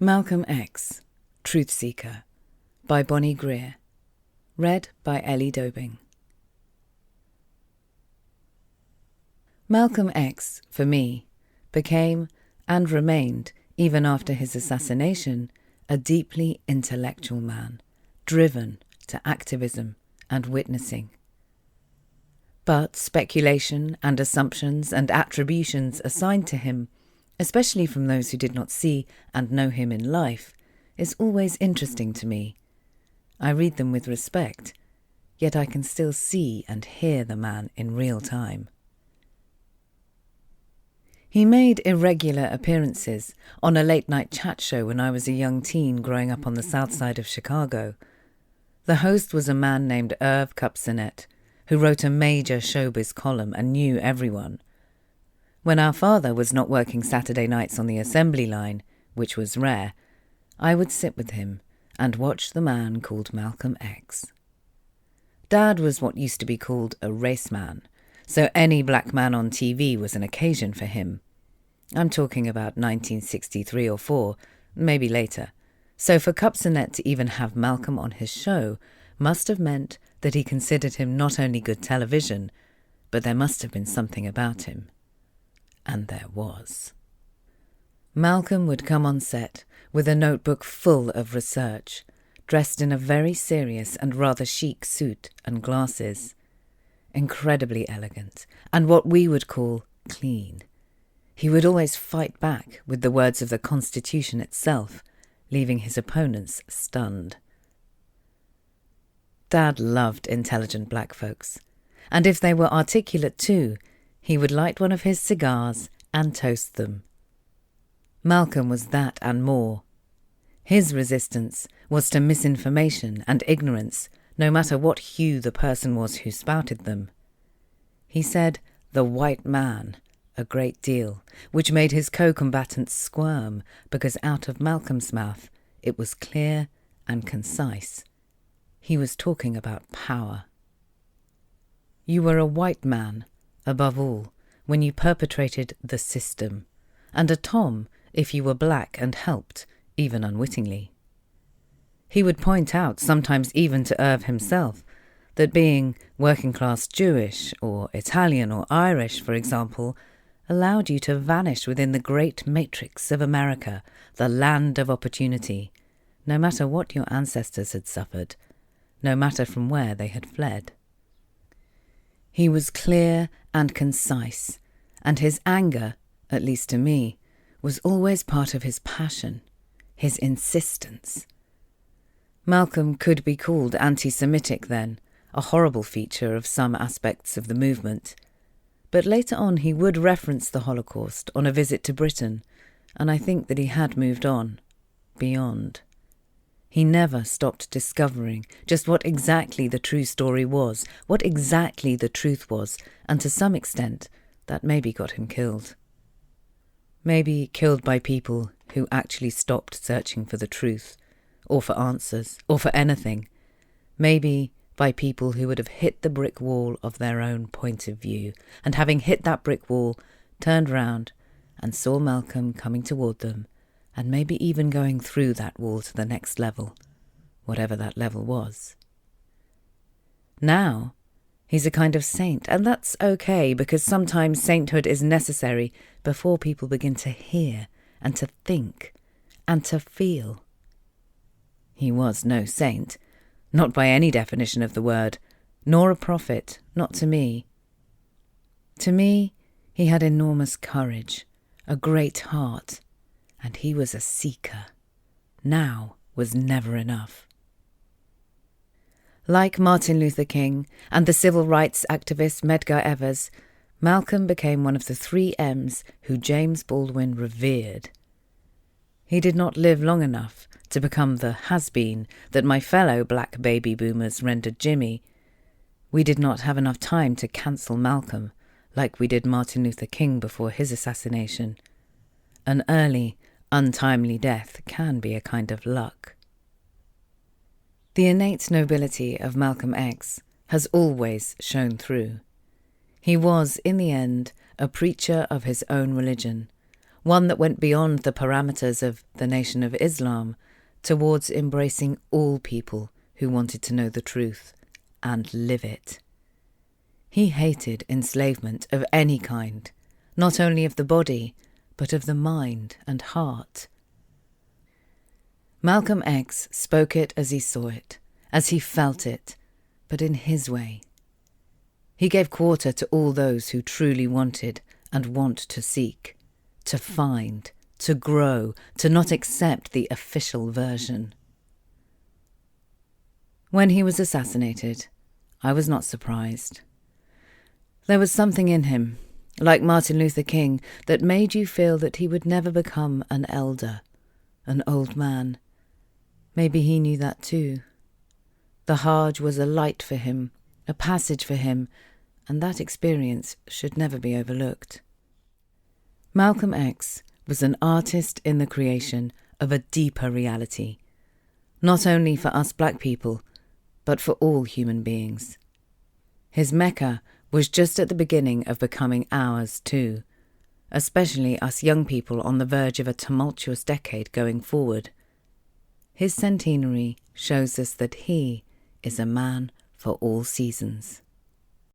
Malcolm X, Truth Seeker, by Bonnie Greer. Read by Ellie Dobing. Malcolm X, for me, became, and remained, even after his assassination, a deeply intellectual man, driven to activism and witnessing. But speculation and assumptions and attributions assigned to him, especially from those who did not see and know him in life, is always interesting to me. I read them with respect, yet I can still see and hear the man in real time. He made irregular appearances on a late-night chat show when I was a young teen growing up on the south side of Chicago. The host was a man named Irv Kupcinet, who wrote a major showbiz column and knew everyone. When our father was not working Saturday nights on the assembly line, which was rare, I would sit with him and watch the man called Malcolm X. Dad was what used to be called a race man, so any black man on TV was an occasion for him. I'm talking about 1963 or 4, maybe later. So for Kupcinet to even have Malcolm on his show must have meant that he considered him not only good television, but there must have been something about him. And there was. Malcolm would come on set with a notebook full of research, dressed in a very serious and rather chic suit and glasses. Incredibly elegant, and what we would call clean. He would always fight back with the words of the Constitution itself, leaving his opponents stunned. Dad loved intelligent black folks, and if they were articulate too, he would light one of his cigars and toast them. Malcolm was that and more. His resistance was to misinformation and ignorance, no matter what hue the person was who spouted them. He said the white man a great deal, which made his co-combatants squirm, because out of Malcolm's mouth it was clear and concise. He was talking about power. You were a white man, above all, when you perpetrated the system, and a Tom if you were black and helped, even unwittingly. He would point out, sometimes even to Irv himself, that being working-class Jewish or Italian or Irish, for example, allowed you to vanish within the great matrix of America, the land of opportunity, no matter what your ancestors had suffered, no matter from where they had fled. He was clear and concise, and his anger, at least to me, was always part of his passion, his insistence. Malcolm could be called anti-Semitic then, a horrible feature of some aspects of the movement. But later on he would reference the Holocaust on a visit to Britain, and I think that he had moved on, beyond. He never stopped discovering just what exactly the true story was, what exactly the truth was, and to some extent that maybe got him killed. Maybe killed by people who actually stopped searching for the truth, or for answers, or for anything. Maybe by people who would have hit the brick wall of their own point of view, and having hit that brick wall, turned round and saw Malcolm coming toward them, and maybe even going through that wall to the next level, whatever that level was. Now, he's a kind of saint, and that's okay, because sometimes sainthood is necessary before people begin to hear and to think and to feel. He was no saint, not by any definition of the word, nor a prophet, not to me. To me, he had enormous courage, a great heart, and he was a seeker. Now was never enough. Like Martin Luther King and the civil rights activist Medgar Evers, Malcolm became one of the 3 M's who James Baldwin revered. He did not live long enough to become the has-been that my fellow black baby boomers rendered Jimmy. We did not have enough time to cancel Malcolm, like we did Martin Luther King before his assassination. An early, untimely death can be a kind of luck. The innate nobility of Malcolm X has always shone through. He was, in the end, a preacher of his own religion, one that went beyond the parameters of the Nation of Islam towards embracing all people who wanted to know the truth and live it. He hated enslavement of any kind, not only of the body, but of the mind and heart. Malcolm X spoke it as he saw it, as he felt it, but in his way. He gave quarter to all those who truly wanted and want to seek, to find, to grow, to not accept the official version. When he was assassinated, I was not surprised. There was something in him, like Martin Luther King, that made you feel that he would never become an elder, an old man. Maybe he knew that too. The Hajj was a light for him, a passage for him, and that experience should never be overlooked. Malcolm X was an artist in the creation of a deeper reality, not only for us black people, but for all human beings. His Mecca was just at the beginning of becoming ours too, especially us young people on the verge of a tumultuous decade going forward. His centenary shows us that he is a man for all seasons.